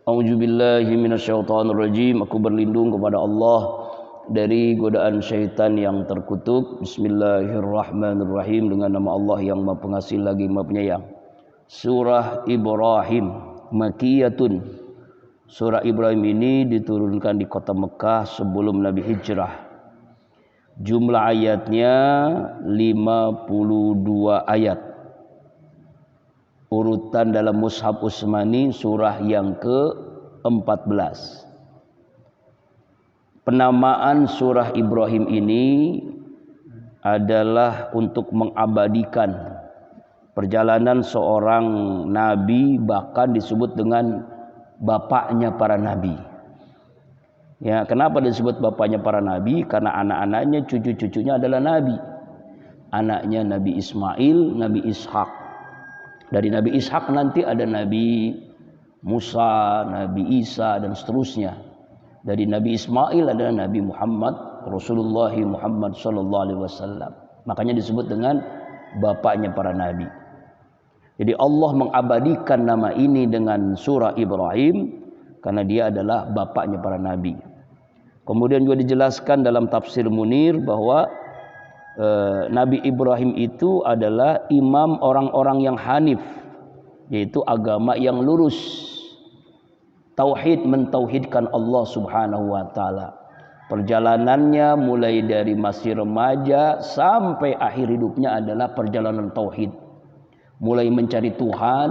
A'udzubillahi minasyaitonirrajim. Aku berlindung kepada Allah dari godaan syaitan yang terkutuk. Bismillahirrahmanirrahim. Dengan nama Allah yang Maha Pengasih lagi Maha Penyayang. Surah Ibrahim Makiyatun. Surah Ibrahim ini diturunkan di kota Mekah sebelum Nabi hijrah. Jumlah ayatnya 52 ayat. Urutan dalam Mushaf Utsmani surah yang ke-14. Penamaan surah Ibrahim ini adalah untuk mengabadikan perjalanan seorang nabi, bahkan disebut dengan bapaknya para nabi. Ya, kenapa disebut bapaknya para nabi? Karena anak-anaknya, cucu-cucunya adalah nabi. Anaknya Nabi Ismail, Nabi Ishak. Dari Nabi Ishak nanti ada Nabi Musa, Nabi Isa dan seterusnya. Dari Nabi Ismail adalah Nabi Muhammad, Rasulullah Muhammad sallallahu alaihi wasallam. Makanya disebut dengan bapaknya para nabi. Jadi Allah mengabadikan nama ini dengan surah Ibrahim karena dia adalah bapaknya para nabi. Kemudian juga dijelaskan dalam tafsir Munir bahwa Nabi Ibrahim itu adalah imam orang-orang yang hanif, yaitu agama yang lurus, tauhid, mentauhidkan Allah Subhanahu wa taala. Perjalanannya mulai dari masih remaja sampai akhir hidupnya adalah perjalanan tauhid. Mulai mencari Tuhan,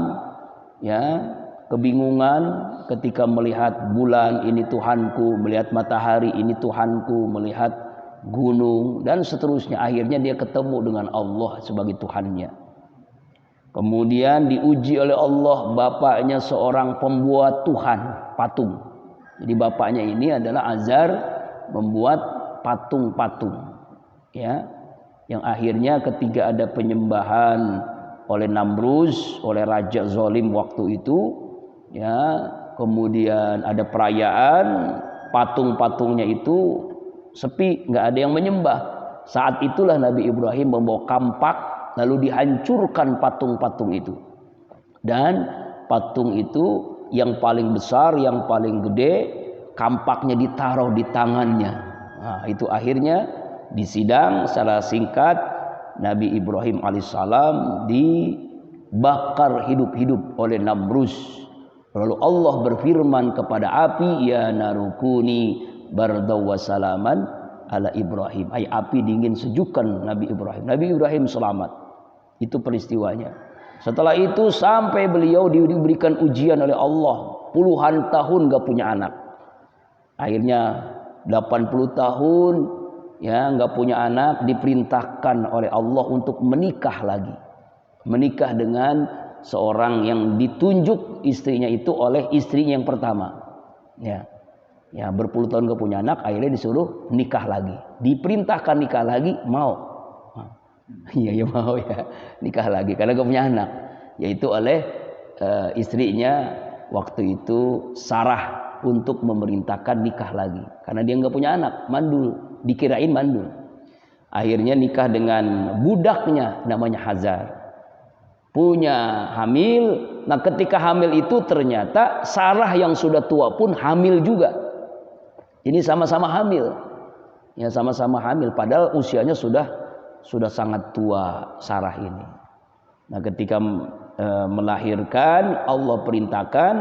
ya, kebingungan ketika melihat bulan, ini Tuhanku, melihat matahari, ini Tuhanku, melihat gunung dan seterusnya. Akhirnya dia ketemu dengan Allah sebagai Tuhannya. Kemudian diuji oleh Allah, bapaknya seorang pembuat Tuhan, patung. Jadi bapaknya ini adalah Azar, membuat patung-patung, ya, yang akhirnya ketika ada penyembahan oleh Namrus, oleh raja zalim waktu itu, ya, kemudian ada perayaan, patung-patungnya itu sepi, nggak ada yang menyembah. Saat itulah Nabi Ibrahim membawa kampak, lalu dihancurkan patung-patung itu. Dan patung itu yang paling besar, yang paling gede, kampaknya ditaruh di tangannya. Nah, itu akhirnya disidang secara singkat, Nabi Ibrahim alaihissalam dibakar hidup-hidup oleh Namrus. Lalu Allah berfirman kepada api, ya narukuni bardaw wa salaman ala Ibrahim. Hai api, dingin sejukkan Nabi Ibrahim. Nabi Ibrahim selamat. Itu peristiwanya. Setelah itu sampai beliau diberikan ujian oleh Allah, puluhan tahun gak punya anak. Akhirnya 80 tahun ya gak punya anak, diperintahkan oleh Allah untuk menikah lagi. Menikah dengan seorang yang ditunjuk istrinya itu oleh istrinya yang pertama. Ya, berpuluh tahun gak punya anak, akhirnya disuruh nikah lagi. Diperintahkan nikah lagi, mau. Iya, ya mau ya, nikah lagi karena gak punya anak. Yaitu oleh istrinya waktu itu Sarah untuk memerintahkan nikah lagi. Karena dia gak punya anak, mandul, dikirain mandul. Akhirnya nikah dengan budaknya namanya Hazar. Punya hamil. Nah, ketika hamil itu ternyata Sarah yang sudah tua pun hamil juga. Ini sama-sama hamil, ya, sama-sama hamil. Padahal usianya sudah sangat tua Sarah ini. Nah, ketika melahirkan, Allah perintahkan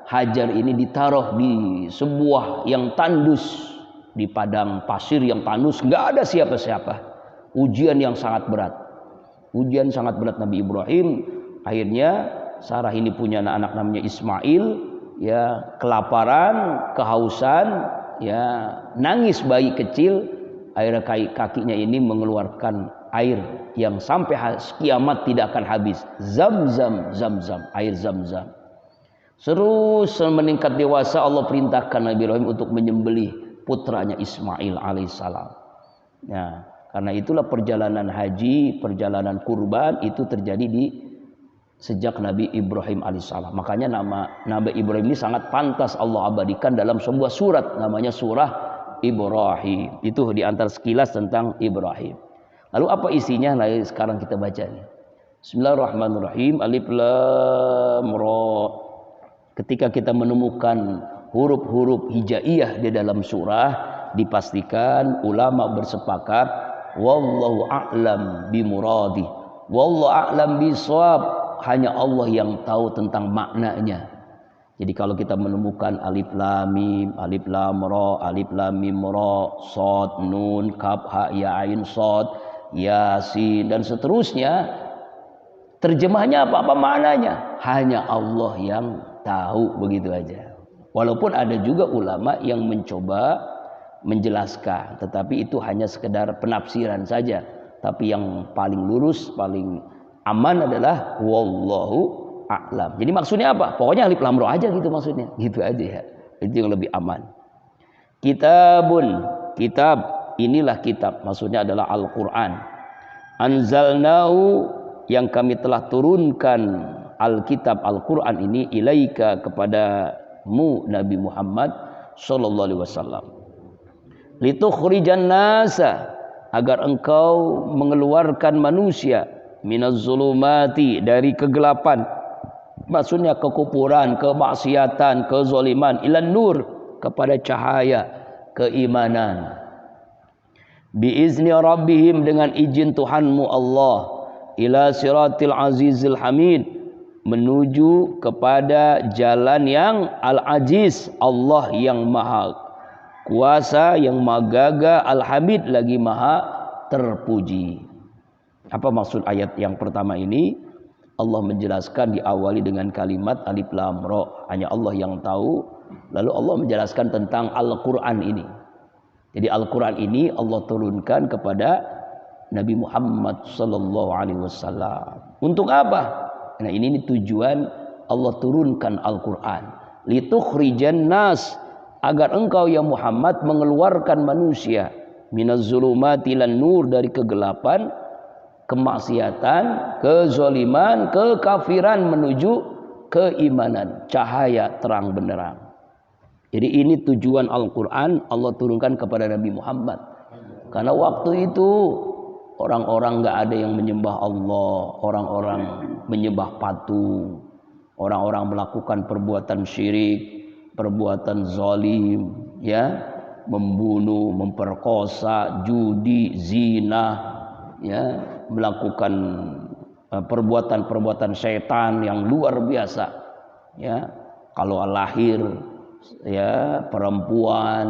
Hajar ini ditaruh di sebuah yang tandus, di padang pasir yang tandus, nggak ada siapa-siapa. Ujian yang sangat berat. Ujian sangat berat Nabi Ibrahim. Akhirnya Sarah ini punya anak namanya Ismail, ya, kelaparan, kehausan. Ya, nangis bayi kecil, air kakinya ini mengeluarkan air yang sampai kiamat tidak akan habis. Zam-zam, zam-zam, air zam-zam. Terus meningkat dewasa, Allah perintahkan Nabi Ibrahim untuk menyembelih putranya Ismail alaihissalam. Ya, karena itulah perjalanan haji, perjalanan kurban itu terjadi sejak Nabi Ibrahim alaihissalam. Makanya nama Nabi Ibrahim ini sangat pantas Allah abadikan dalam sebuah surat, namanya surah Ibrahim. Itu di antara sekilas tentang Ibrahim. Lalu apa isinya? Nah, sekarang kita baca nih. Bismillahirrahmanirrahim. Alif lam ra. Ketika kita menemukan huruf-huruf hijaiyah di dalam surah, dipastikan ulama bersepakat wallahu a'lam bimuradi, wallahu a'lam bisawab, hanya Allah yang tahu tentang maknanya. Jadi kalau kita menemukan alif lam mim, alif lam ra, alif lam mim ra, shad, nun, kaf, ha, ya, ain, shad, yasin dan seterusnya, terjemahnya apa maknanya? Hanya Allah yang tahu, begitu aja. Walaupun ada juga ulama yang mencoba menjelaskan, tetapi itu hanya sekedar penafsiran saja. Tapi yang paling lurus, paling aman adalah wallahu a'lam. Jadi maksudnya apa? Pokoknya alif lam ra aja gitu maksudnya. Gitu aja ya. Itu yang lebih aman. Kitabun, kitab, inilah kitab, maksudnya adalah Al-Qur'an. Anzalnahu, yang kami telah turunkan Alkitab Al-Qur'an ini ilaika, kepadamu Nabi Muhammad sallallahu alaihi wasallam. Litukhrijan nasa, agar engkau mengeluarkan manusia minaz zulumati, dari kegelapan, maksudnya kekufuran, kemaksiatan, kezaliman, ilan nur, kepada cahaya keimanan. Biizni rabbihim, dengan izin Tuhanmu Allah, ila siratil azizil hamid, menuju kepada jalan yang al-aziz, Allah yang maha kuasa, yang maha gagah, al-hamid, lagi maha terpuji. Apa maksud ayat yang pertama ini? Allah menjelaskan, diawali dengan kalimat alif lam ra, hanya Allah yang tahu. Lalu Allah menjelaskan tentang Al-Quran ini. Jadi Al-Quran ini Allah turunkan kepada Nabi Muhammad sallallahu alaihi wasallam. Untuk apa? Nah, ini tujuan Allah turunkan Al-Quran. Litukhrijan nas, agar engkau ya Muhammad mengeluarkan manusia minaz zulumati ilan nur, dari kegelapan, kemaksiatan, kezaliman, kekafiran, menuju keimanan, cahaya terang benderang. Jadi ini tujuan Al-Quran Allah turunkan kepada Nabi Muhammad. Karena waktu itu orang-orang gak ada yang menyembah Allah, orang-orang menyembah patung, orang-orang melakukan perbuatan syirik, perbuatan zalim, ya, membunuh, memperkosa, judi, zina, ya, melakukan perbuatan-perbuatan setan yang luar biasa, ya. Kalau lahir, ya, perempuan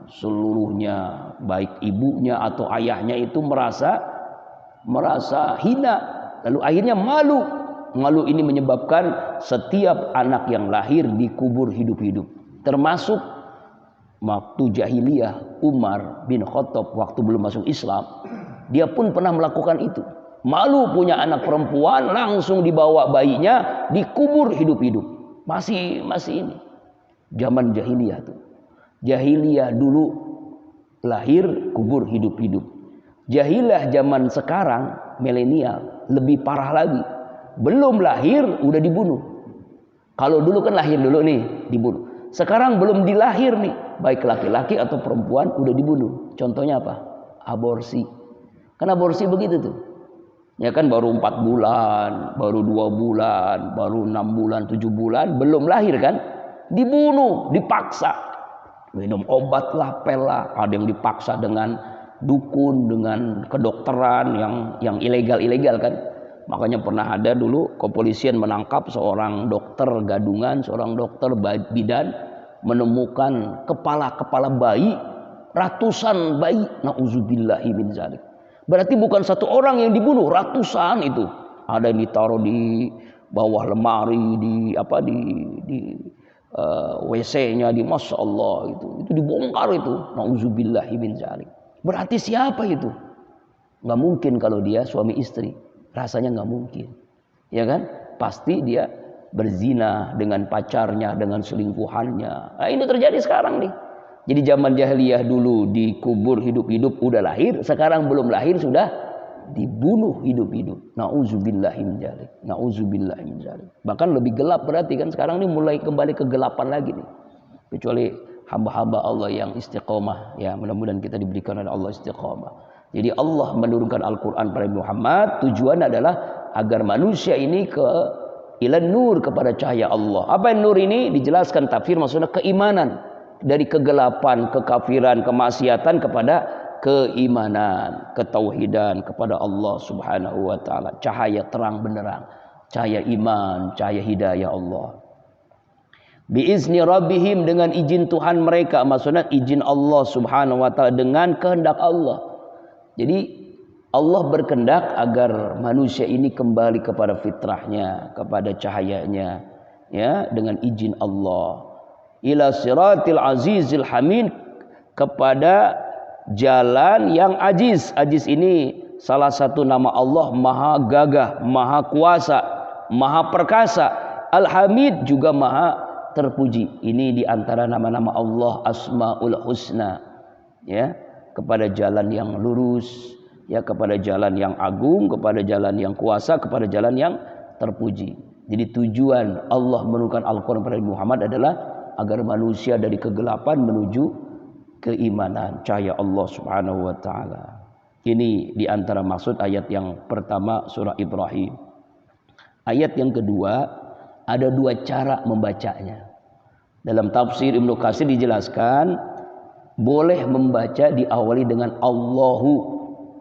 seluruhnya, baik ibunya atau ayahnya itu merasa hina, lalu akhirnya malu. Malu ini menyebabkan setiap anak yang lahir dikubur hidup-hidup. Termasuk waktu jahiliyah, Umar bin Khattab waktu belum masuk Islam, dia pun pernah melakukan itu. Malu punya anak perempuan, langsung dibawa bayinya dikubur hidup-hidup. Masih ini zaman jahiliyah tuh. Jahiliyah dulu lahir kubur hidup-hidup. Jahiliyah zaman sekarang milenial lebih parah lagi. Belum lahir udah dibunuh. Kalau dulu kan lahir dulu nih dibunuh. Sekarang belum dilahir nih, baik laki-laki atau perempuan udah dibunuh. Contohnya apa? Aborsi. Kan aborsi begitu tuh. Ya kan, baru 4 bulan, baru 2 bulan, baru 6 bulan, 7 bulan, belum lahir kan? Dibunuh, dipaksa. Minum obat lah, pel lah. Ada yang dipaksa dengan dukun, dengan kedokteran yang ilegal kan? Makanya pernah ada dulu kepolisian menangkap seorang dokter gadungan, seorang dokter bidan, menemukan kepala bayi, ratusan bayi. Nauzubillahi min dzalik. Berarti bukan satu orang yang dibunuh, ratusan itu. Ada yang ditaruh di bawah lemari, di WC-nya, di Masya Allah itu dibongkar itu. Nauzubillahi min dzalik. Berarti siapa itu? Nggak mungkin kalau dia suami istri. Rasanya nggak mungkin, ya kan? Pasti dia berzina dengan pacarnya, dengan selingkuhannya. Nah, ini terjadi sekarang nih. Jadi zaman jahiliyah dulu dikubur hidup-hidup udah lahir, sekarang belum lahir sudah dibunuh hidup-hidup. Nauzubillahi min dzalik. Nauzubillahi min dzalik. Bahkan lebih gelap, berarti kan sekarang ini mulai kembali kegelapan lagi nih. Kecuali hamba-hamba Allah yang istiqomah, ya, mudah-mudahan kita diberikan oleh Allah istiqomah. Jadi Allah menurunkan Al-Quran pada Muhammad, tujuan adalah agar manusia ini Ila nur, kepada cahaya Allah. Apa yang nur ini? Dijelaskan tafsir maksudnya keimanan. Dari kegelapan, kekafiran, kemaksiatan kepada keimanan, ketauhidan kepada Allah Subhanahu wa taala. Cahaya terang benderang, cahaya iman, cahaya hidayah Allah. Biizni rabbihim, dengan izin Tuhan mereka, maksudnya izin Allah Subhanahu wa taala, dengan kehendak Allah. Jadi Allah berkehendak agar manusia ini kembali kepada fitrahnya, kepada cahayanya, ya, dengan izin Allah. Ila siratil azizil hamid, kepada jalan yang aziz. Aziz ini salah satu nama Allah, maha gagah, maha kuasa, maha perkasa. Al-Hamid juga maha terpuji. Ini diantara nama-nama Allah Asmaul Husna, ya, kepada jalan yang lurus, ya, kepada jalan yang agung, kepada jalan yang kuasa, kepada jalan yang terpuji. Jadi tujuan Allah menurunkan Al-Quran kepada Muhammad adalah agar manusia dari kegelapan menuju keimanan, cahaya Allah Subhanahu wa taala. Ini diantara maksud ayat yang pertama surah Ibrahim. Ayat yang kedua, ada dua cara membacanya. Dalam tafsir Ibnu Katsir dijelaskan boleh membaca diawali dengan Allahu,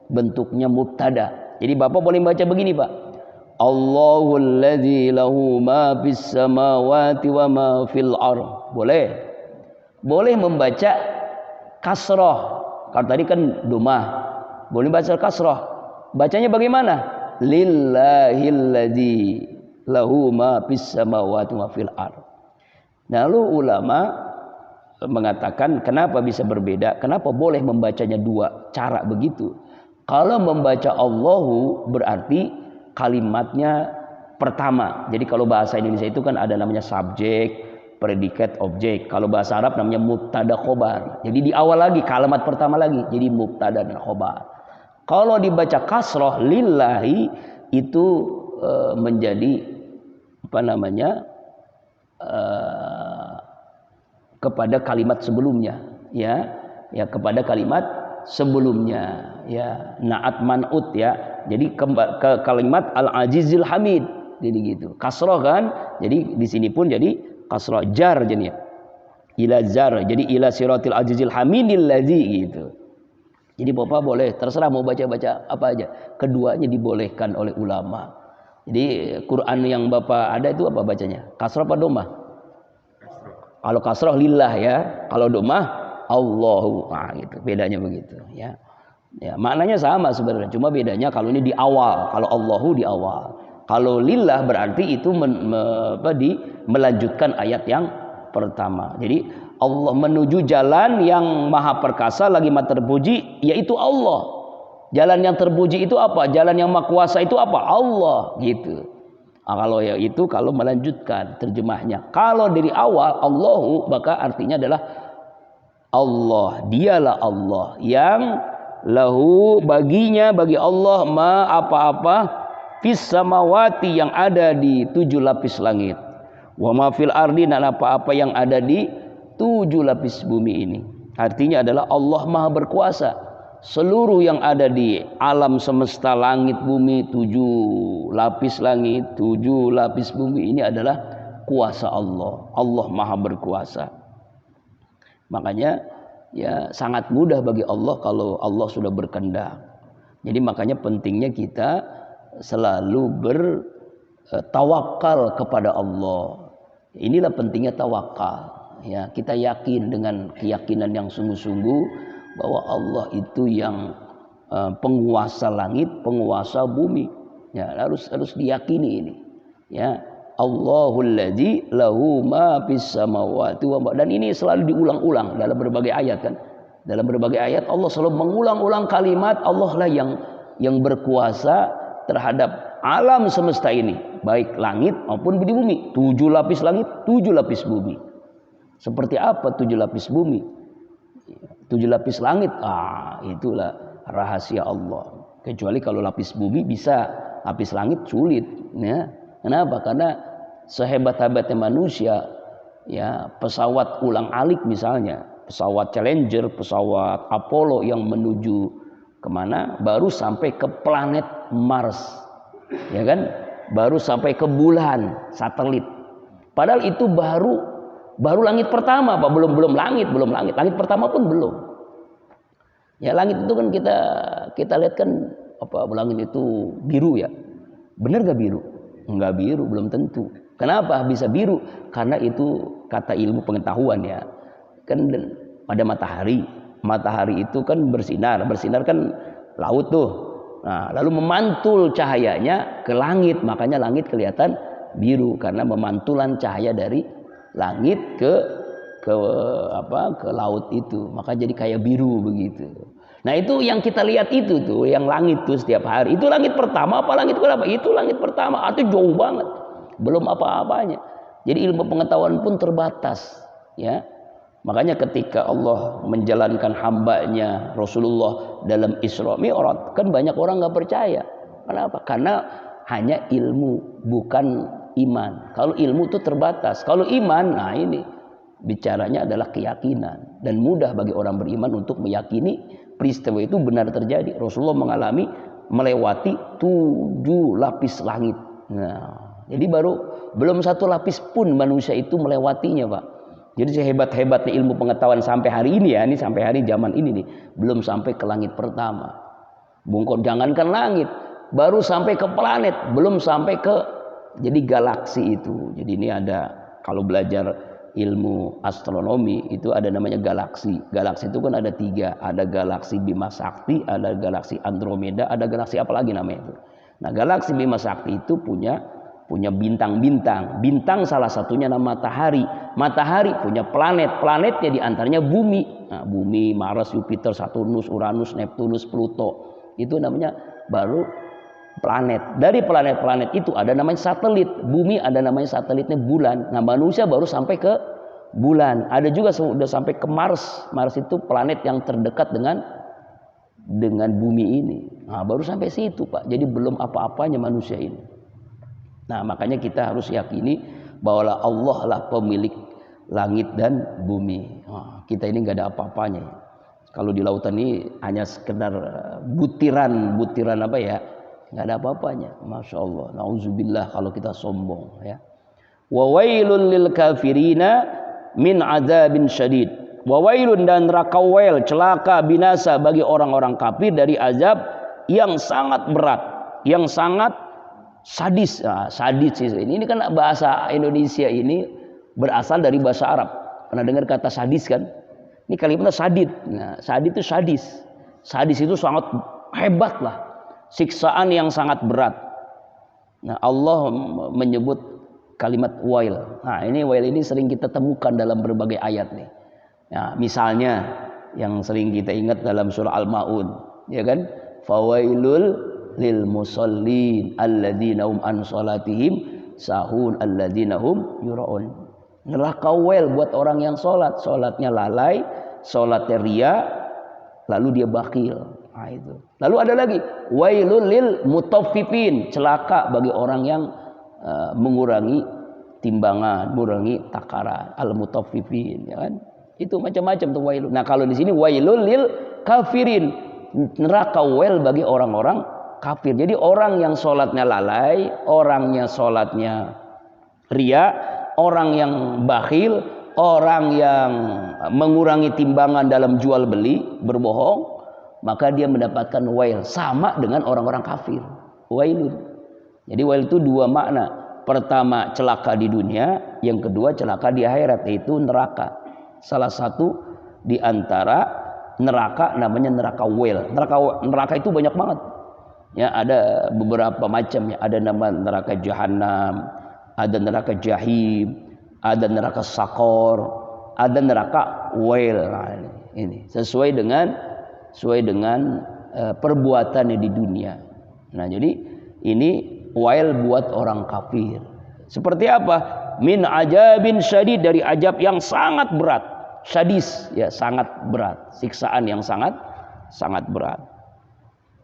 bentuknya mubtada. Jadi Bapak boleh membaca begini, Pak. Allahul ladzi lahu ma fis samawati wa ma fil ardh. Boleh. Boleh membaca kasrah. Kalau tadi kan domah. Boleh baca kasrah. Bacanya bagaimana? Lillahil ladzi lahu ma fis samawati wa fil ardh. Lalu ulama mengatakan kenapa bisa berbeda, kenapa boleh membacanya dua cara begitu. Kalau membaca Allahu berarti kalimatnya pertama. Jadi kalau bahasa Indonesia itu kan ada namanya subjek, predikat, objek. Kalau bahasa Arab namanya mubtada khobar. Jadi di awal lagi, kalimat pertama lagi. Jadi mubtada dan khobar. Kalau dibaca kasroh lillahi itu menjadi apa namanya? Kepada kalimat sebelumnya, ya kepada kalimat sebelumnya, ya naat man'ut, ya. Jadi ke kalimat al-azizil hamid, jadi gitu. Kasroh kan, jadi di sini pun jadi kasroh jar jadinya. Ila jar, jadi ila siratil azizil hamidil ladzi gitu. Jadi Bapak boleh terserah mau baca-baca apa aja. Keduanya dibolehkan oleh ulama. Jadi Quran yang Bapak ada itu apa bacanya? Kasroh apa domah? Kalau kasroh lillah, ya. Kalau domah Allahu. Nah, gitu. Bedanya begitu, ya. Ya, maknanya sama sebenarnya. Cuma bedanya kalau ini di awal, kalau Allahu di awal. Kalau lillah berarti itu melanjutkan ayat yang pertama. Jadi Allah menuju jalan yang maha perkasa lagi maha terpuji, yaitu Allah. Jalan yang terpuji itu apa? Jalan yang maha kuasa itu apa? Allah, gitu. Nah, kalau ya itu kalau melanjutkan terjemahnya. Kalau dari awal Allahu, maka artinya adalah Allah, dialah Allah yang lahu, baginya, bagi Allah ma apa-apa fis samawati, yang ada di 7 lapis langit, wa ma fil ardi, dan apa-apa yang ada di 7 lapis bumi ini. Artinya adalah Allah maha berkuasa. Seluruh yang ada di alam semesta, langit bumi, 7 lapis langit, 7 lapis bumi ini adalah kuasa Allah. Allah maha berkuasa. Makanya ya sangat mudah bagi Allah kalau Allah sudah berkehendak. Jadi makanya pentingnya kita selalu bertawakal kepada Allah. Inilah pentingnya tawakal. Ya, kita yakin dengan keyakinan yang sungguh-sungguh bahwa Allah itu yang penguasa langit, penguasa bumi. Ya, harus diyakini ini. Ya, Allahul ladzi lahu ma fis samawati wa ma, dan ini selalu diulang-ulang dalam berbagai ayat kan. Dalam berbagai ayat Allah selalu mengulang-ulang kalimat Allah lah yang berkuasa terhadap alam semesta ini, baik langit maupun di bumi. 7 lapis langit, 7 lapis bumi. Seperti apa 7 lapis bumi? 7 lapis langit, itulah rahasia Allah. Kecuali kalau lapis bumi bisa, lapis langit sulit, ya. Kenapa? Karena sehebat-hebatnya manusia, ya, pesawat ulang-alik misalnya, pesawat Challenger, pesawat Apollo yang menuju kemana, baru sampai ke planet Mars, ya kan? baru sampai ke bulan, satelit. Padahal itu baru langit pertama, Pak. Belum langit. Langit pertama pun belum. Ya langit itu kan kita lihat kan langit itu biru ya. Benar gak biru? Enggak biru, belum tentu. Kenapa bisa biru? Karena itu kata ilmu pengetahuan ya. Kan pada matahari itu kan bersinar kan laut tuh. Nah, lalu memantul cahayanya ke langit, makanya langit kelihatan biru karena memantulan cahaya dari langit ke laut itu, maka jadi kayak biru begitu. Nah itu yang kita lihat itu tuh, yang langit tuh setiap hari. Itu langit pertama apa langit berapa? Itu langit pertama, itu jauh banget, belum apa-apanya. Jadi ilmu pengetahuan pun terbatas, ya. Makanya ketika Allah menjalankan hambanya Rasulullah dalam Isra Mi'raj, kan banyak orang nggak percaya. Kenapa? Karena hanya ilmu, bukan iman. Kalau ilmu itu terbatas. Kalau iman, nah ini bicaranya adalah keyakinan, dan mudah bagi orang beriman untuk meyakini peristiwa itu benar terjadi. Rasulullah mengalami melewati 7 lapis langit. Nah, jadi belum satu lapis pun manusia itu melewatinya, Pak. Jadi sehebat-hebatnya ilmu pengetahuan sampai hari ini ya, ini sampai hari zaman ini nih, belum sampai ke langit pertama. Bungkot jangankan langit, baru sampai ke planet, belum sampai ke jadi galaksi itu. Jadi ini ada, kalau belajar ilmu astronomi itu ada namanya galaksi. Galaksi itu kan ada 3, ada galaksi Bima Sakti, ada galaksi Andromeda, ada galaksi apa lagi namanya itu. Nah, galaksi Bima Sakti itu punya bintang-bintang. Bintang salah satunya nama matahari. Matahari punya planet. Planetnya diantaranya bumi. Nah, bumi, Mars, Jupiter, Saturnus, Uranus, Neptunus, Pluto. Itu namanya baru planet. Dari planet-planet itu ada namanya satelit. Bumi ada namanya satelitnya bulan. Nah, manusia baru sampai ke bulan. Ada juga sudah sampai ke Mars. Mars itu planet yang terdekat dengan bumi ini. Nah, baru sampai situ, Pak. Jadi belum apa-apanya manusia ini. Nah, makanya kita harus yakini bahwa Allah lah pemilik langit dan bumi. Nah, kita ini nggak ada apa-apanya. Kalau di lautan ini hanya sekedar butiran apa ya, nggak ada apa-apanya. Masya Allah. Nauzubillah kalau kita sombong ya. Wa wailun lil kafirina min adzabin syadid. Wa wailun, dan neraka wail, celaka binasa bagi orang-orang kafir dari azab yang sangat berat, yang sangat sadis. Nah, sadis ini kan bahasa Indonesia ini berasal dari bahasa Arab. Pernah dengar kata sadis kan? Ini kalimatnya sadid. Nah, sadid itu sadis. Sadis itu sangat hebat lah. Siksaan yang sangat berat. Nah, Allah menyebut kalimat wail. Nah, ini wail ini sering kita temukan dalam berbagai ayat nih. Nah, misalnya yang sering kita ingat dalam surah Al-Maun, ya kan? Fawailul lil musallin alladzina hum an salatihim sahun alladzina hum yuraun. Neraka wail buat orang yang salatnya lalai, salatnya ria, lalu dia bakhil. Nah, itu. Lalu ada lagi wailul lil mutaffifin, celaka bagi orang yang mengurangi timbangan, mengurangi takaran, al mutaffifin, ya kan? Itu macam-macam tuh wailul. Nah, kalau di sini wailul lil kafirin, neraka wail bagi orang-orang kafir. Jadi orang yang sholatnya lalai, orangnya sholatnya ria, orang yang bakhil, orang yang mengurangi timbangan dalam jual beli, berbohong, maka dia mendapatkan wail, sama dengan orang-orang kafir. Wailun. Jadi wail itu 2 makna. Pertama celaka di dunia, yang kedua celaka di akhirat, yaitu neraka. Salah satu di antara neraka namanya neraka wail. Neraka itu banyak banget. Ya, ada beberapa macam ya. Ada nama neraka jahanam, ada neraka jahim, ada neraka sakor, ada neraka wail. Nah, ini sesuai dengan perbuatannya di dunia. Nah, jadi ini wail buat orang kafir. Seperti apa? Min ajabin syadid, dari ajab yang sangat berat. Syadis ya, sangat berat. Siksaan yang sangat berat.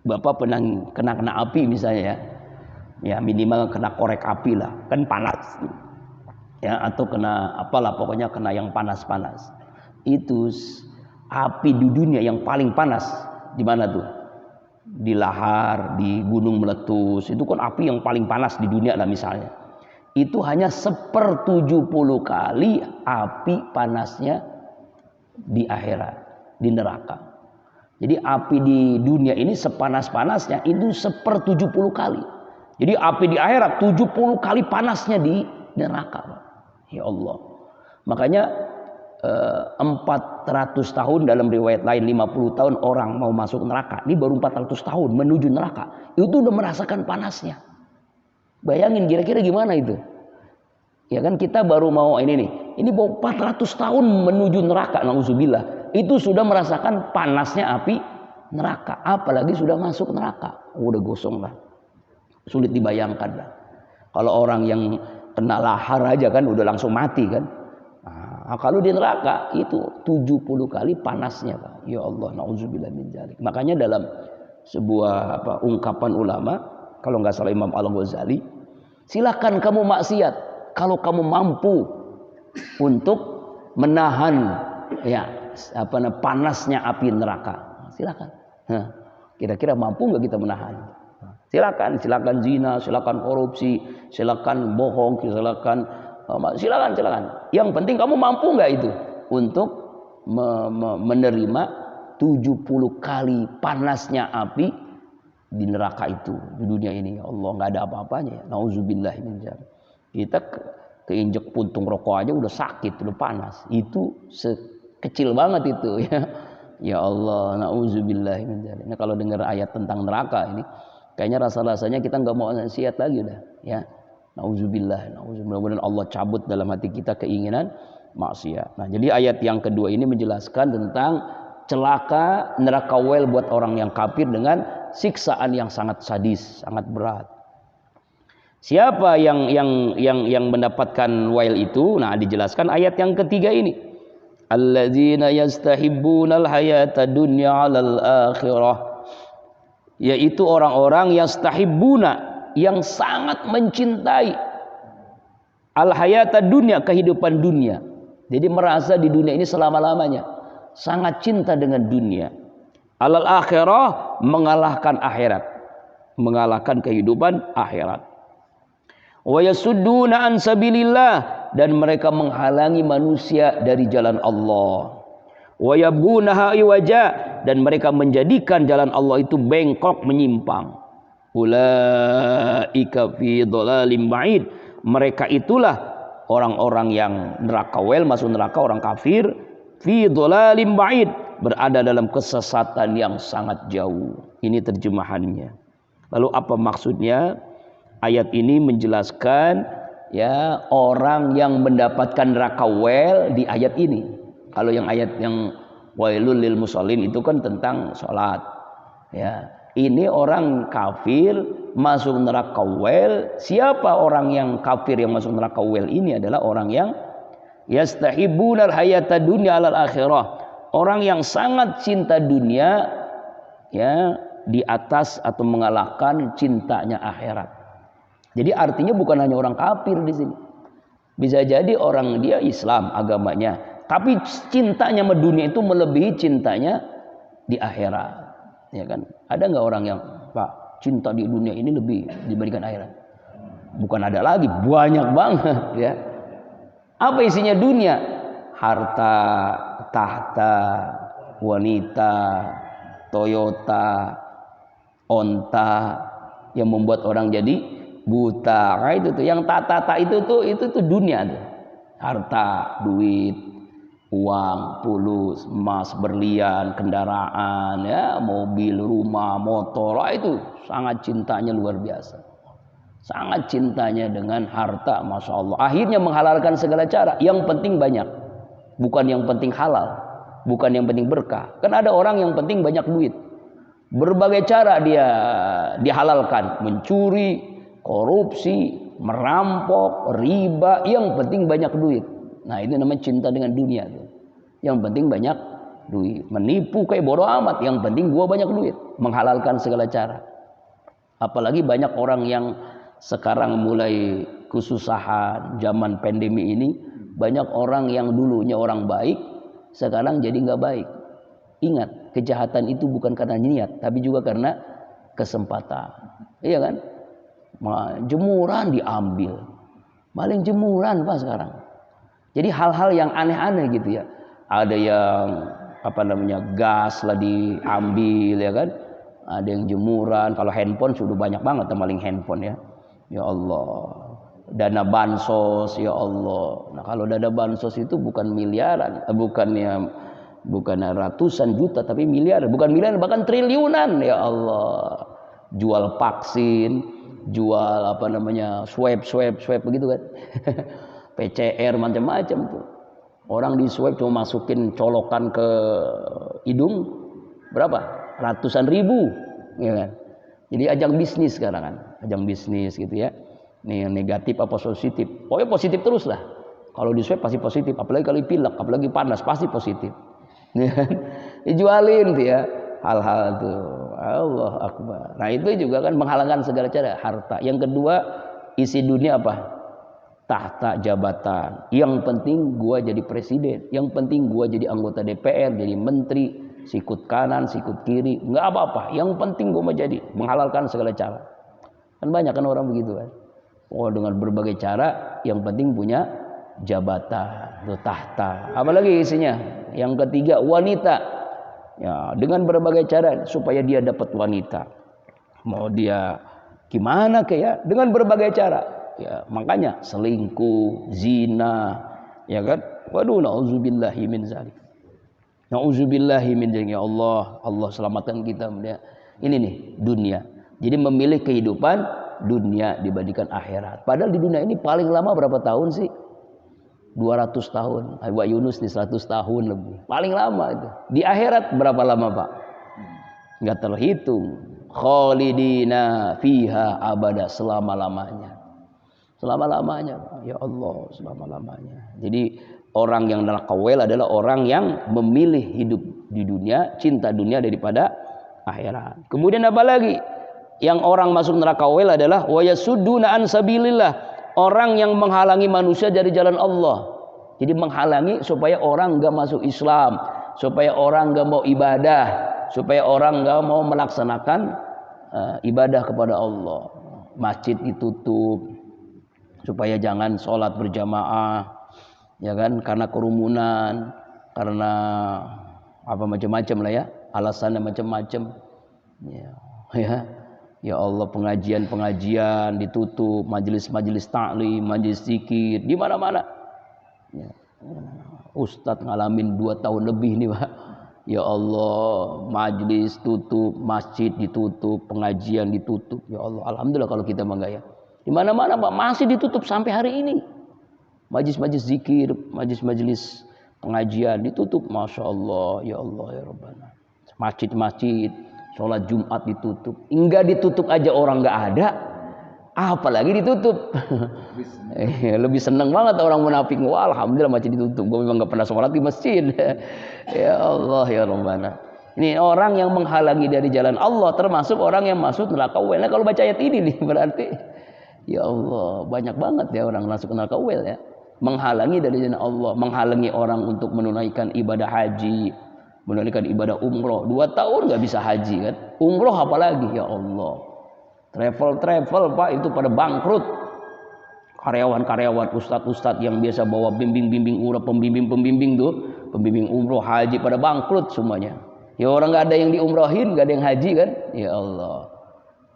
Bapak pernah kena api misalnya ya. Ya minimal kena korek api lah, kan panas. Ya, atau kena apalah, pokoknya kena yang panas-panas. Itu api di dunia yang paling panas di mana tuh? di lahar, di gunung meletus, itu kan api yang paling panas di dunia lah misalnya. Itu hanya 1/70 kali api panasnya di akhirat, di neraka. Jadi api di dunia ini sepanas-panasnya itu 1/70 kali. Jadi api di akhirat 70 kali panasnya di neraka. Ya Allah. Makanya 400 tahun dalam riwayat lain 50 tahun orang mau masuk neraka. Ini baru 400 tahun menuju neraka. Itu udah merasakan panasnya. Bayangin kira-kira gimana itu? Ya kan kita baru mau ini nih. Ini baru 400 tahun menuju neraka, nauzubillah. Itu sudah merasakan panasnya api neraka. Apalagi sudah masuk neraka. Udah gosong lah. Sulit dibayangkan lah. Kalau orang yang kena lahar aja kan udah langsung mati kan. Nah, kalau di neraka itu 70 kali panasnya, Pak. Ya Allah, nauzubillah min dzalik. Makanya dalam sebuah ungkapan ulama, kalau nggak salah Imam Al-Ghazali, silakan kamu maksiat kalau kamu mampu untuk menahan panasnya api neraka. Silakan. Kira-kira mampu nggak kita menahan? Silakan zina, silakan korupsi, silakan bohong, silakan. Yang penting kamu mampu nggak itu untuk menerima 70 kali panasnya api di neraka itu di dunia ini. Ya Allah, nggak ada apa-apanya. Nauzubillah min dzalik. Kita keinjek puntung rokok aja udah sakit, udah panas. Itu kecil banget itu ya. Ya Allah, nauzubillah min dzalik. Nah, kalau dengar ayat tentang neraka ini, kayaknya rasa-rasanya kita nggak mau nasihat lagi udah, ya. Nauzubillah. Mudah-mudahan Allah cabut dalam hati kita keinginan maksiat. Nah, jadi ayat yang kedua ini menjelaskan tentang celaka neraka wel buat orang yang kafir dengan siksaan yang sangat sadis, sangat berat. Siapa yang mendapatkan wail itu? Nah, dijelaskan ayat yang ketiga ini. Alladzina yastahibbunal hayata dunya 'alal akhirah. Yaitu orang-orang yastahibbuna, yang sangat mencintai al hayata dunya, kehidupan dunia. Jadi merasa di dunia ini selama-lamanya, sangat cinta dengan dunia. Alal akhirah, mengalahkan akhirat, mengalahkan kehidupan akhirat. Wa yasudduna an sabilillah, dan mereka menghalangi manusia dari jalan Allah. Wa yabghunaha iwaja, dan mereka menjadikan jalan Allah itu bengkok, menyimpang. Ulaika fi dhalalim ba'id. Mereka itulah orang-orang yang neraka wel, masuk neraka, orang kafir. Fi dhalalim ba'id, berada dalam kesesatan yang sangat jauh. Ini terjemahannya. Lalu apa maksudnya? Ayat ini menjelaskan ya orang yang mendapatkan neraka wel di ayat ini. Kalau yang ayat yang wailul lil musallin itu kan tentang salat. Ya. Ini orang kafir masuk neraka wel. Siapa orang yang kafir yang masuk neraka wel ini? Adalah orang yang yastahibbunal hayata dunya 'alal akhirah. Orang yang sangat cinta dunia ya di atas atau mengalahkan cintanya akhirat. Jadi artinya bukan hanya orang kafir di sini. Bisa jadi orang dia Islam agamanya, tapi cintanya sama dunia itu melebihi cintanya di akhirat. Ya kan? Ada nggak orang yang Pak cinta di dunia ini lebih dibandingkan akhirat? Bukan ada lagi, banyak banget ya. Apa isinya dunia? Harta, tahta, wanita, Toyota, onta, yang membuat orang jadi buta. Nah, itu tuh yang tak itu tuh dunia tuh. Harta, duit, uang, fulus, emas, berlian, kendaraan, ya, mobil, rumah, motor, itu sangat cintanya luar biasa. Sangat cintanya dengan harta, masya Allah. Akhirnya menghalalkan segala cara. Yang penting banyak, bukan yang penting halal, bukan yang penting berkah. Kan ada orang yang penting banyak duit. Berbagai cara dia dihalalkan, mencuri, korupsi, merampok, riba. Yang penting banyak duit. Nah, itu namanya cinta dengan dunia tuh. Yang penting banyak duit. Menipu kayak bodoh amat, yang penting gua banyak duit. Menghalalkan segala cara. Apalagi banyak orang yang sekarang mulai kesusahan zaman pandemi ini, banyak orang yang dulunya orang baik sekarang jadi nggak baik. Ingat, kejahatan itu bukan karena niat, tapi juga karena kesempatan. Iya kan? Jemuran diambil. Maling jemuran Pak sekarang. Jadi hal-hal yang aneh-aneh gitu ya. Ada yang gas lah diambil ya kan. Ada yang jemuran. Kalau handphone sudah banyak banget maling handphone ya. Ya Allah. Dana bansos ya Allah. Nah kalau dana bansos itu bukan miliaran, bukan ratusan juta tapi miliar, bukan miliaran bahkan triliunan ya Allah. Jual vaksin, jual swab begitu kan. PCR macam-macam tuh. Orang di swab cuma masukin colokan ke hidung berapa? Ratusan ribu ya kan. Jadi ajang bisnis sekarang kan, ajang bisnis gitu ya. Nih yang negatif apa positif? Pokoknya positif terus lah. Kalau di swab pasti positif, apalagi kalau pilek, apalagi panas pasti positif. Dijualin tuh ya hal-hal tuh. Allah Akbar. Nah itu juga kan menghalangkan segala cara harta. Yang kedua isi dunia apa? Tahta jabatan. Yang penting gua jadi presiden. Yang penting gua jadi anggota DPR, jadi menteri, sikut kanan, sikut kiri, nggak apa-apa. Yang penting gua mau jadi, menghalalkan segala cara. Kan banyak kan orang begitu kan. Oh dengan berbagai cara, yang penting punya jabatan, itu tahta. Apalagi isinya? Yang ketiga wanita. Ya, dengan berbagai cara supaya dia dapat wanita. Mau dia gimana kayak? Dengan berbagai cara. Ya, makanya selingkuh, zina, ya kan? Waduh, nauzubillahi min zalik. Nauzubillahi min zalik. Ya Allah, Allah selamatkan kita. Ini nih dunia. Jadi memilih kehidupan dunia dibandingkan akhirat. Padahal di dunia ini paling lama berapa tahun sih? 200 tahun. Pak Yunus nih 100 tahun lebih. Paling lama itu. Di akhirat berapa lama Pak? Enggak terhitung. Khalidina fiha abada, selama-lamanya. Selama-lamanya. Ya Allah, selama-lamanya. Jadi orang yang nakawel adalah orang yang memilih hidup di dunia, cinta dunia daripada akhirat. Kemudian apa lagi? Yang orang masuk neraka wel adalah wa yasudduna an sabilillah, orang yang menghalangi manusia dari jalan Allah. Jadi menghalangi supaya orang enggak masuk Islam, supaya orang enggak mau ibadah, supaya orang enggak mau melaksanakan ibadah kepada Allah. Masjid ditutup supaya jangan sholat berjamaah, ya kan, karena kerumunan, karena macam-macam lah ya, alasannya macam-macam. Ya. Ya Allah, pengajian ditutup, majelis-majelis taklim, majelis zikir, di mana-mana. Ya. Ustadz ngalamin 2 tahun lebih nih Pak. Ya Allah, majelis tutup, masjid ditutup, pengajian ditutup. Ya Allah, alhamdulillah kalau kita enggak ya. Di mana-mana Pak masih ditutup sampai hari ini. Majelis-majelis zikir, majelis-majelis pengajian ditutup, masya Allah, ya Allah ya Rabbana. Masjid-masjid, sholat Jumat ditutup. Enggak ditutup aja orang enggak ada, apalagi ditutup. Lebih seneng banget orang munafik. Wah, alhamdulillah masjid ditutup. Gue memang enggak pernah sholat di masjid. Ya Allah ya Rabbana. Ini orang yang menghalangi dari jalan Allah, termasuk orang yang masuk neraka wel. Nah, kalau baca ayat ini nih berarti ya Allah, banyak banget ya orang masuk neraka wel ya. Menghalangi dari jalan Allah, menghalangi orang untuk menunaikan ibadah haji, menunaikan ibadah umroh. 2 tahun nggak bisa haji kan, umroh apalagi ya Allah. Travel Pak itu pada bangkrut. Karyawan-karyawan, ustadz-ustadz yang biasa bawa bimbing umroh, pembimbing tuh, pembimbing umroh haji pada bangkrut semuanya. Ya orang nggak ada yang diumrohin, nggak ada yang haji kan? Ya Allah,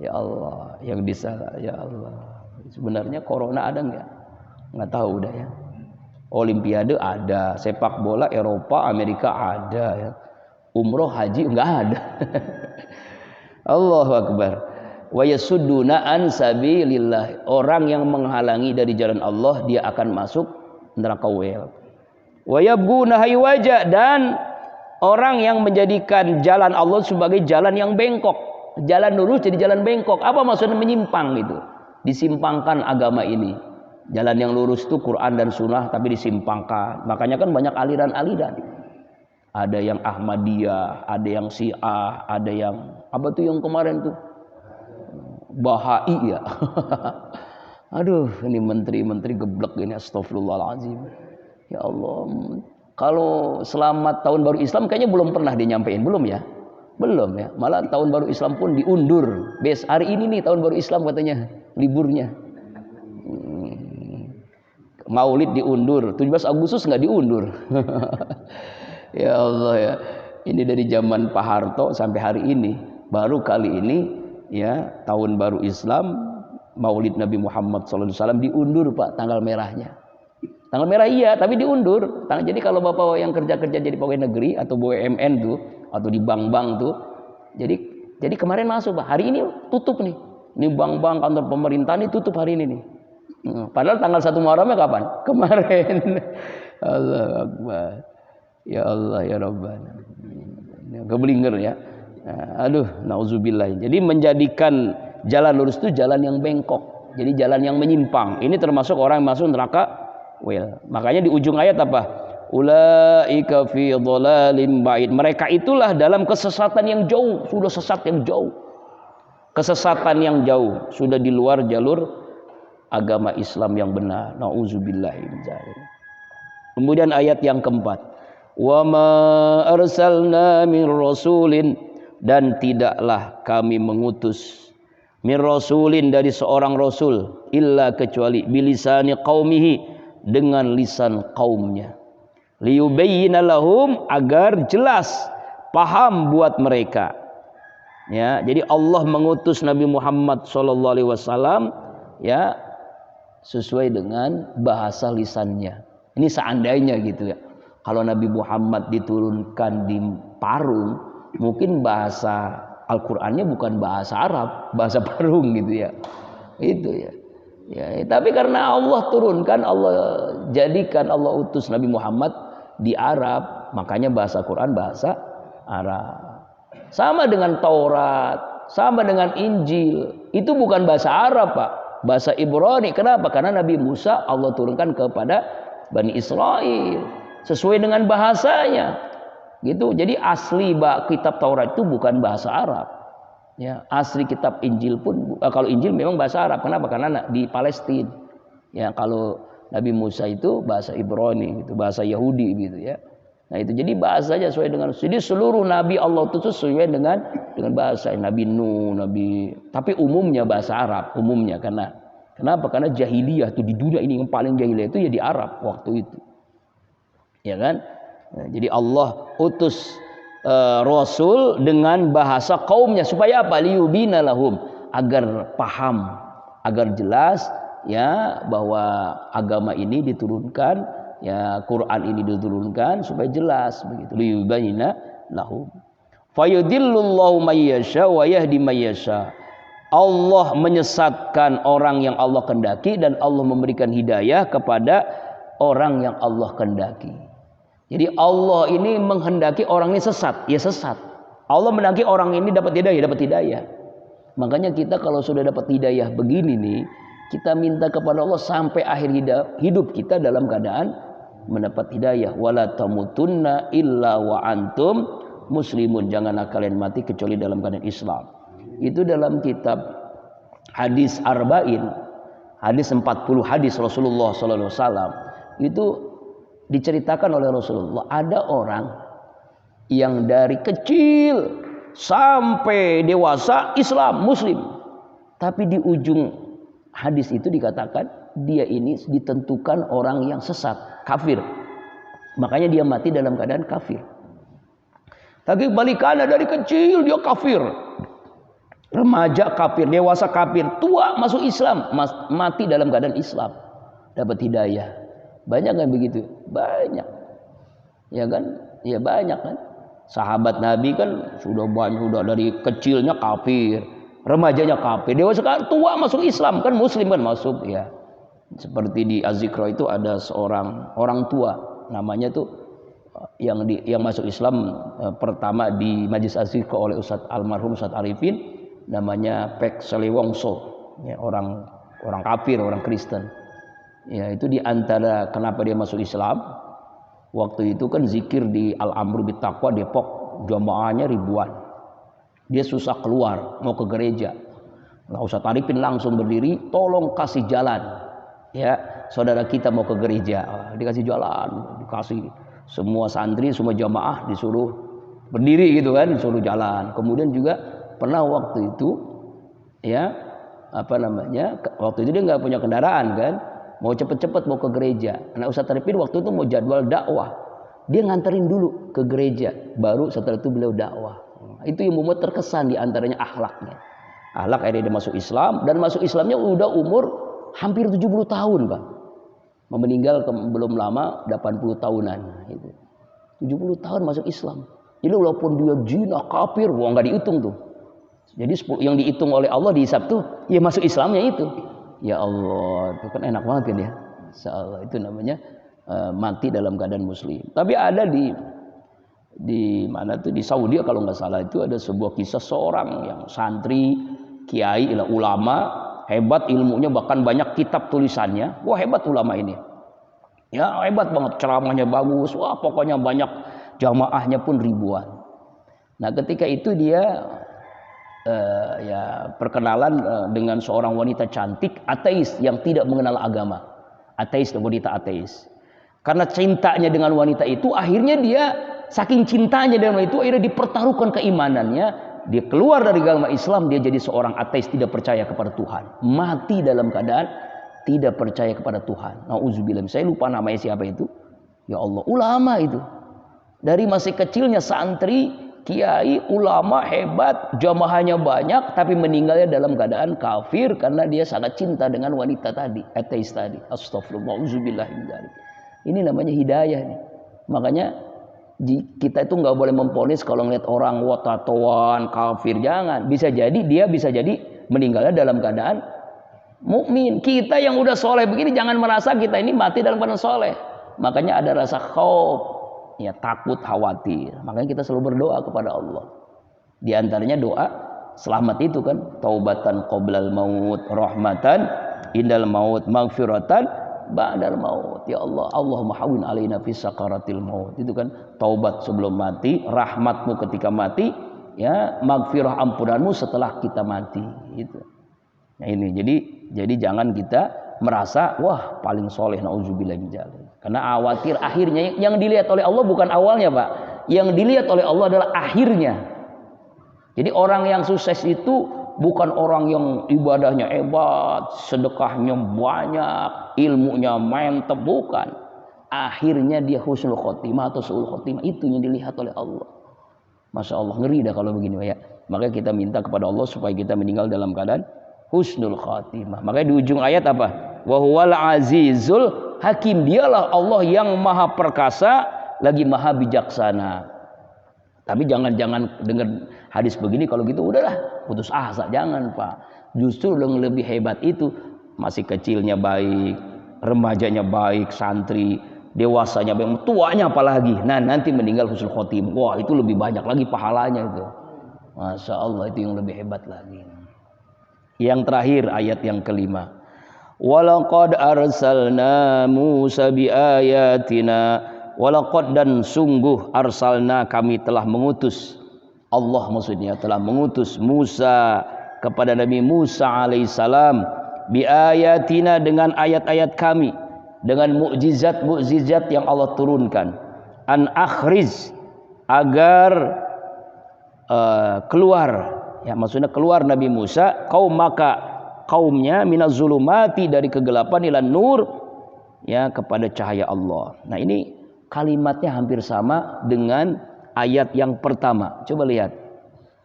ya Allah, yang bisa, ya Allah. Sebenarnya corona ada nggak tahu udah ya. Olimpiade ada, sepak bola Eropa, Amerika ada ya. Umroh haji nggak ada. Allahu Akbar. Wa yasudduna an sabilillah, orang yang menghalangi dari jalan Allah dia akan masuk neraka wel. Wa yabghuna haywaja, dan orang yang menjadikan jalan Allah sebagai jalan yang bengkok, jalan lurus jadi jalan bengkok. Apa maksudnya menyimpang itu? Disimpangkan agama ini. Jalan yang lurus itu Quran dan Sunnah, tapi disimpangkan. Makanya kan banyak aliran-aliran. Ada yang Ahmadiyah, ada yang Syiah, ada yang apa tuh yang kemarin tuh Bahai ya. Aduh, ini menteri-menteri geblek ini, astagfirullahaladzim. Ya Allah, kalau selamat tahun baru Islam kayaknya belum pernah dinyampein, belum ya? Belum ya. Malah tahun baru Islam pun diundur. Hari ini nih tahun baru Islam katanya liburnya. Maulid diundur. 17 Agustus nggak diundur. Ya Allah ya. Ini dari zaman Pak Harto sampai hari ini. Baru kali ini ya tahun baru Islam, Maulid Nabi Muhammad SAW diundur Pak, tanggal merahnya. Tanggal merah iya, tapi diundur. Jadi kalau Bapak yang kerja-kerja jadi pegawai negeri atau BUMN tuh atau di bank-bank tuh, jadi kemarin masuk Pak, hari ini tutup nih. Ini bank-bank kantor pemerintah nih tutup hari ini nih. Padahal tanggal 1 Muharramnya kapan? Kemarin. Allah Akbar. Ya Allah ya Rabbana. Keblinger ya. Aduh, nauzubillah. Jadi menjadikan jalan lurus itu jalan yang bengkok. Jadi jalan yang menyimpang. Ini termasuk orang yang masuk neraka. Makanya di ujung ayat apa? Ulaika fi dhalalim ba'id. Mereka itulah dalam kesesatan yang jauh, sudah sesat yang jauh. Kesesatan yang jauh, sudah di luar jalur agama Islam yang benar. Nauzubillahi min dzalik. Kemudian ayat yang keempat. Wa ma arsalna min rasulin, dan tidaklah kami mengutus min rasulin dari seorang rasul illa kecuali bilisani qaumihi, dengan lisan kaumnya, liyubayyina lahum, agar jelas paham buat mereka ya. Jadi Allah mengutus Nabi Muhammad SAW ya sesuai dengan bahasa lisannya. Ini seandainya gitu ya, kalau Nabi Muhammad diturunkan di Parung, mungkin bahasa Al-Qur'annya bukan bahasa Arab, bahasa Parung gitu ya. Itu ya. Ya, tapi karena Allah turunkan, Allah jadikan, Allah utus Nabi Muhammad di Arab, makanya bahasa Quran bahasa Arab. Sama dengan Taurat, sama dengan Injil, itu bukan bahasa Arab Pak, bahasa Ibrani. Kenapa? Karena Nabi Musa Allah turunkan kepada Bani Israel sesuai dengan bahasanya, gitu. Jadi asli kitab Taurat itu bukan bahasa Arab. Ya, asli kitab Injil pun, kalau Injil memang bahasa Arab. Kenapa? Karena di Palestina. Ya, kalau Nabi Musa itu bahasa Ibrani, gitu, bahasa Yahudi gitu ya. Nah itu jadi bahasanya sesuai dengan. Jadi seluruh nabi Allah itu sesuai dengan bahasa. Nabi Nuh, tapi umumnya bahasa Arab, umumnya. Kenapa? Karena jahiliyah itu di dunia ini yang paling jahiliyah itu ya di Arab waktu itu. Ya kan? Nah, jadi Allah utus Rasul dengan bahasa kaumnya supaya apa? Liyubina lahum, agar paham, agar jelas ya bahwa agama ini diturunkan, ya Quran ini diturunkan supaya jelas begitu. Liyubina lahum. Fayudillullahu may yasha wa yahdi may yasha. Allah menyesatkan orang yang Allah kehendaki dan Allah memberikan hidayah kepada orang yang Allah kehendaki. Jadi Allah ini menghendaki orang ini sesat, ya sesat. Allah menghendaki orang ini dapat hidayah. Makanya kita kalau sudah dapat hidayah begini nih, kita minta kepada Allah sampai akhir hidup kita dalam keadaan mendapat hidayah. Wala tamutunna illa wa antum muslimun. Janganlah kalian mati kecuali dalam keadaan Islam. Itu dalam kitab hadis Arba'in, hadis 40 hadis Rasulullah SAW. Itu diceritakan oleh Rasulullah, ada orang yang dari kecil sampai dewasa Islam, Muslim, tapi di ujung hadis itu dikatakan dia ini ditentukan orang yang sesat, kafir, makanya dia mati dalam keadaan kafir. Tapi balikannya dari kecil dia kafir, remaja kafir, dewasa kafir, tua masuk Islam, mati dalam keadaan Islam, dapat hidayah. Banyak kan begitu? Banyak. Ya kan? Ya banyak kan? Sahabat Nabi kan sudah dari kecilnya kafir, remajanya kafir, dewasa tua masuk Islam, kan muslim kan masuk ya. Seperti di Az-Zikra itu ada seorang orang tua namanya tuh yang masuk Islam pertama di Majelis Az-Zikra oleh almarhum Ustadz Arifin, namanya Pek Selewongso, ya, orang kafir, orang Kristen. Ya, itu diantara kenapa dia masuk Islam. Waktu itu kan zikir di Al-Amru Bittaqwa Depok, jamaahnya ribuan. Dia susah keluar, mau ke gereja. Nah, Ustadz Arifin langsung berdiri, tolong kasih jalan. Ya, saudara kita mau ke gereja, dikasih jalan, dikasih semua santri, semua jamaah disuruh berdiri gitu kan, suruh jalan. Kemudian juga pernah waktu itu ya waktu itu dia nggak punya kendaraan kan, mau cepet-cepet mau ke gereja. Anak Ustadz Arifin waktu itu mau jadwal dakwah, dia nganterin dulu ke gereja, baru setelah itu beliau dakwah. Itu yang membuat terkesan diantaranya akhlaknya. Akhlak akhirnya dia masuk Islam, dan masuk Islamnya udah umur hampir 70 tahun Pak. Meninggal belum lama 80 tahunan gitu. 70 tahun masuk Islam. Jadi walaupun dia zina, kafir, wah nggak dihitung tuh. Jadi yang dihitung oleh Allah dihisab tuh, ya masuk Islamnya itu. Ya Allah, itu kan enak banget kan ya. Insyaallah itu namanya mati dalam keadaan muslim. Tapi ada di mana tuh di Saudi kalau nggak salah itu ada sebuah kisah seorang yang santri, kiai, ulama, hebat ilmunya bahkan banyak kitab tulisannya. Wah hebat ulama ini. Ya hebat banget, ceramahnya bagus. Wah pokoknya banyak, jamaahnya pun ribuan. Nah ketika itu dia perkenalan dengan seorang wanita cantik ateis yang tidak mengenal agama. Ateis, wanita ateis. Karena cintanya dengan wanita itu, akhirnya dia saking cintanya dengan itu, akhirnya dipertaruhkan keimanannya. Dia keluar dari agama Islam, dia jadi seorang ateis, tidak percaya kepada Tuhan. Mati dalam keadaan tidak percaya kepada Tuhan. Nauzubillah. Saya lupa namanya siapa itu. Ya Allah, ulama itu. Dari masih kecilnya santri, kiai, ulama hebat, jamaahnya banyak, tapi meninggalnya dalam keadaan kafir karena dia sangat cinta dengan wanita tadi, ateis tadi. Astagfirullah, auzubillah. Ini namanya hidayah nih. Makanya kita itu nggak boleh memponis kalau ngeliat orang tatoan kafir, jangan. Bisa jadi dia bisa jadi meninggalnya dalam keadaan mukmin. Kita yang udah soleh begini jangan merasa kita ini mati dalam keadaan soleh. Makanya ada rasa khauf, ya takut, khawatir. Makanya kita selalu berdoa kepada Allah. Di antaranya doa selamat itu kan, taubatan qoblal maut, rahmatan indal maut, maghfiratan ba'dal maut. Ya Allah, Allahumma hawwin alaina fi sakaratil maut. Itu kan taubat sebelum mati, rahmatmu ketika mati, ya maghfirah ampunanmu setelah kita mati. Itu. Nah ini jadi jangan kita merasa wah paling soleh, nauzubillah min dzalik. Karena khawatir akhirnya yang dilihat oleh Allah bukan awalnya Pak, yang dilihat oleh Allah adalah akhirnya. Jadi orang yang sukses itu bukan orang yang ibadahnya hebat, sedekahnya banyak, ilmunya mantap, bukan. Akhirnya dia husnul khotimah atau su'ul khotimah, itu yang dilihat oleh Allah. Masya Allah, ngeri dah kalau begini ya. Makanya kita minta kepada Allah supaya kita meninggal dalam keadaan husnul khotimah. Makanya di ujung ayat apa? Wa huwal azizul hakim. Dialah Allah yang maha perkasa lagi maha bijaksana. Tapi jangan dengar hadis begini kalau gitu udahlah putus asa, jangan Pak. Justru yang lebih hebat itu masih kecilnya baik, remajanya baik, santri, dewasanya baik, tuanya apalagi. Nah nanti meninggal husnul khotimah. Wah itu lebih banyak lagi pahalanya itu. Masya Allah, itu yang lebih hebat lagi. Yang terakhir ayat yang kelima. Walaqad arsalna Musa biayatina. Walaqad, dan sungguh, arsalna, kami telah mengutus. Allah maksudnya telah mengutus Musa kepada Nabi Musa alaihissalam biayatina, dengan ayat-ayat kami, dengan mukjizat-mukjizat yang Allah turunkan. An akhriz, agar keluar, ya maksudnya keluar Nabi Musa kaumnya minaz zulumati, dari kegelapan ila nur, ya kepada cahaya Allah. Nah ini kalimatnya hampir sama dengan ayat yang pertama. Coba lihat.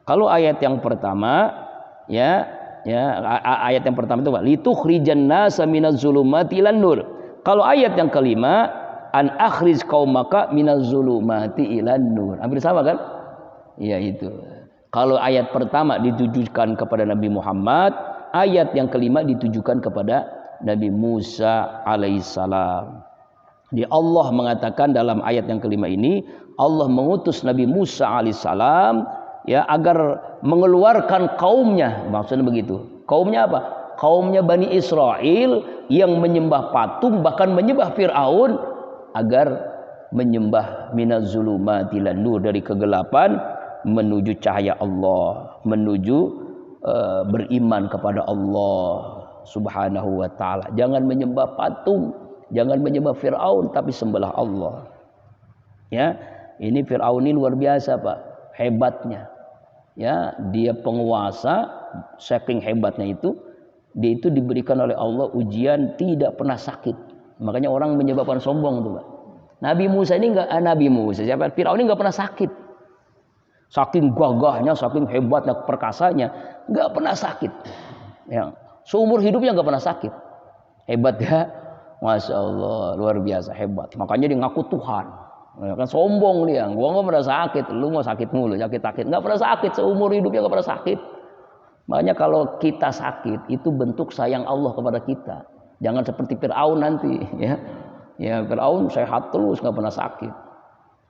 Kalau ayat yang pertama, ayat yang pertama itu litukhrijan nasa minaz zulumati ilan nur. Kalau ayat yang kelima, an akhrij qaumaka minaz zulumati ilan nur. Hampir sama kan? Ya itu. Kalau ayat pertama ditujukan kepada Nabi Muhammad, ayat yang kelima ditujukan kepada Nabi Musa alaihissalam. Di Allah mengatakan dalam ayat yang kelima ini, Allah mengutus Nabi Musa alaihissalam ya agar mengeluarkan kaumnya. Maksudnya begitu. Kaumnya apa? Kaumnya Bani Israel yang menyembah patung, bahkan menyembah Fir'aun, agar menyembah minaz zulumati ilan nur, dari kegelapan menuju cahaya Allah, menuju beriman kepada Allah Subhanahu wa ta'ala. Jangan menyembah patung, jangan menyembah Fir'aun, tapi sembahlah Allah. Ya, ini Fir'aun ini luar biasa Pak. hebatnya. Ya, dia penguasa, saking hebatnya itu, dia itu diberikan oleh Allah ujian tidak pernah sakit. Makanya orang menyebabkan sombong tuh, Pak. Nabi Musa ini siapa? Firaun ini nggak pernah sakit. Saking gagahnya, saking hebatnya, perkasanya, nggak pernah sakit. Ya, seumur hidupnya nggak pernah sakit. Hebat ya, masya Allah, luar biasa hebat. Makanya dia ngaku Tuhan. Ya, kan sombong dia, gua nggak pernah sakit, lu mau sakit mulu, sakit, nggak pernah sakit, seumur hidupnya nggak pernah sakit. Makanya kalau kita sakit itu bentuk sayang Allah kepada kita. Jangan seperti Fir'aun nanti, ya. Ya Fir'aun sehat terus nggak pernah sakit.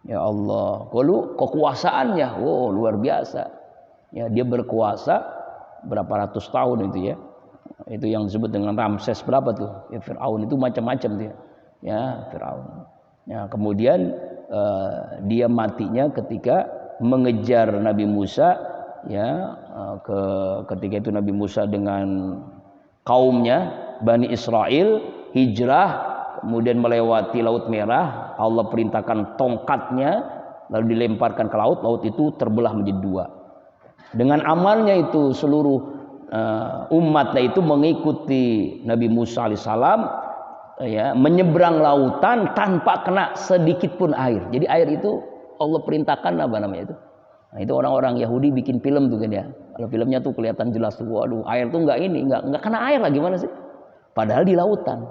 Ya Allah, kalau kekuasaannya, wow luar biasa. Ya dia berkuasa berapa ratus tahun itu ya. Itu yang disebut dengan Ramses berapa tuh? Ya Fir'aun itu macam-macam dia. Ya Fir'aun. Ya kemudian dia matinya ketika mengejar Nabi Musa, ya ketika itu Nabi Musa dengan kaumnya Bani Israel hijrah, kemudian melewati Laut Merah. Allah perintahkan tongkatnya lalu dilemparkan ke laut, laut itu terbelah menjadi dua. Dengan amalnya itu seluruh umatnya itu mengikuti Nabi Musa alaihissalam, ya, menyeberang lautan tanpa kena sedikit pun air. Jadi air itu Allah perintahkan apa namanya itu? Nah, itu orang-orang Yahudi bikin film tuh kan ya. Kalau filmnya tuh kelihatan jelas tuh, waduh air tuh nggak kena air lah, gimana sih? Padahal di lautan.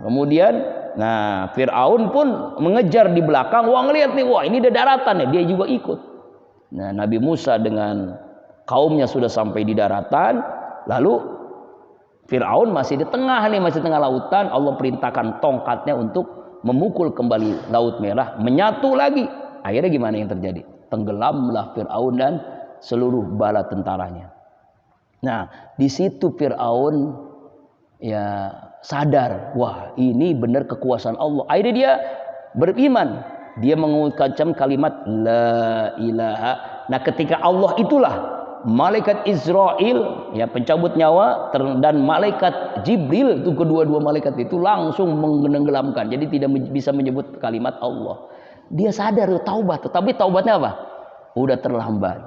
Kemudian, Fir'aun pun mengejar di belakang, wah ngelihat nih, wah ini ada daratan ya, dia juga ikut. Nah Nabi Musa dengan kaumnya sudah sampai di daratan, lalu Fir'aun masih di tengah nih, masih tengah lautan. Allah perintahkan tongkatnya untuk memukul kembali Laut Merah, menyatu lagi. Akhirnya gimana yang terjadi? Tenggelamlah Fir'aun dan seluruh bala tentaranya. Nah, di situ Fir'aun ya sadar, wah ini benar kekuasaan Allah. Akhirnya dia beriman. Dia mengucapkan kalimat la ilaha. Nah, ketika Allah itulah malaikat Israel, ya pencabut nyawa, dan malaikat Jibril, itu kedua-dua malaikat itu langsung menenggelamkan. Jadi tidak bisa menyebut kalimat Allah. Dia sadar, taubat, tapi taubatnya apa? Udah terlambat.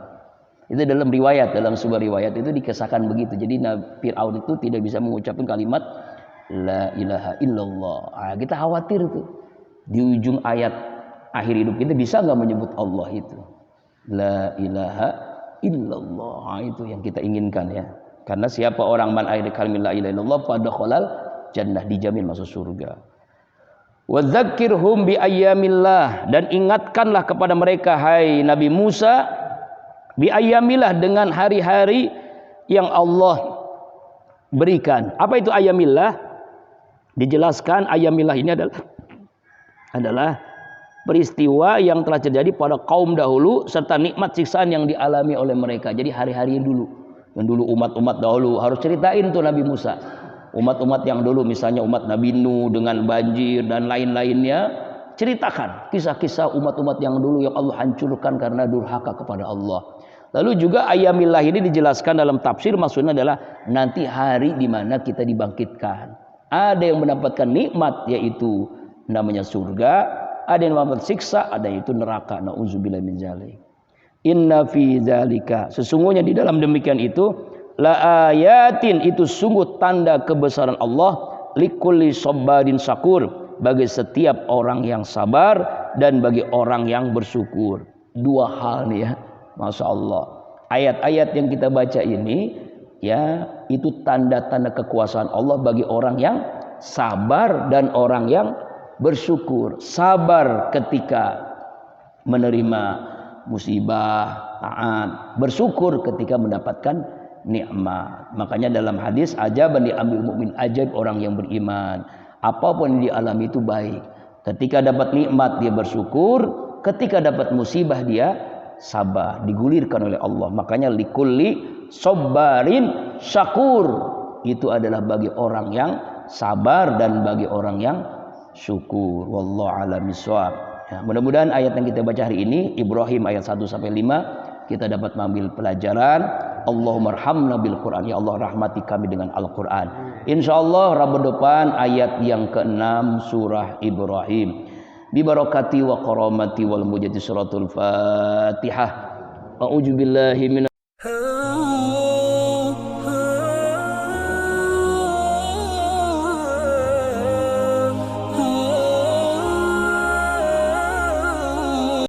Itu dalam riwayat, dalam sebuah riwayat itu dikisahkan begitu. Jadi Fir'aun itu tidak bisa mengucapkan kalimat la ilaha illallah. Kita khawatir tuh di ujung ayat akhir hidup kita bisa nggak menyebut Allah itu la ilaha illallah. Itu yang kita inginkan ya. Karena siapa orang man akhir kalimat la ilaha illallah pada khalal jannah, dijamin masuk surga. Wa dzakirhum bi ayyamillah, dan ingatkanlah kepada mereka hai Nabi Musa bi ayyamillah, dengan hari-hari yang Allah berikan. Apa itu ayyamillah? Dijelaskan ayyamillah ini adalah peristiwa yang telah terjadi pada kaum dahulu serta nikmat siksaan yang dialami oleh mereka. Jadi hari-hari dulu, yang dulu umat-umat dahulu harus ceritain tuh Nabi Musa. Umat-umat yang dulu, misalnya umat Nabi Nuh dengan banjir dan lain-lainnya, ceritakan kisah-kisah umat-umat yang dulu yang Allah hancurkan karena durhaka kepada Allah. Lalu juga ayyamillah ini dijelaskan dalam tafsir, maksudnya adalah nanti hari di mana kita dibangkitkan. Ada yang mendapatkan nikmat yaitu namanya surga, ada yang mendapatkan siksa, ada yaitu neraka. Nauzubillah min dzalik. Inna fi dzalika, sesungguhnya di dalam demikian itu la ayatin, itu sungguh tanda kebesaran Allah, likulli sabarin syakur, bagi setiap orang yang sabar dan bagi orang yang bersyukur. Dua hal nih ya, masya Allah. Ayat-ayat yang kita baca ini ya, itu tanda-tanda kekuasaan Allah bagi orang yang sabar dan orang yang bersyukur. Sabar ketika menerima musibah, taat. Bersyukur ketika mendapatkan nikmat. Makanya dalam hadis ajaban diambil mukmin, ajaib orang yang beriman. Apapun yang dialami itu baik. Ketika dapat nikmat dia bersyukur, ketika dapat musibah dia sabar, digulirkan oleh Allah. Makanya likulli sabarin syakur, itu adalah bagi orang yang sabar dan bagi orang yang syukur. Wallahu a'lam bishawab. Ya, mudah-mudahan ayat yang kita baca hari ini Ibrahim ayat 1 sampai 5 kita dapat mengambil pelajaran. Allahumma arhamna bil Quran, ya Allah rahmati kami dengan Al-Quran. Insyaallah Rabu depan ayat yang ke-6 surah Ibrahim. bi barakati wa karamati wal mujadi suratul Fatihah. A'udzu billahi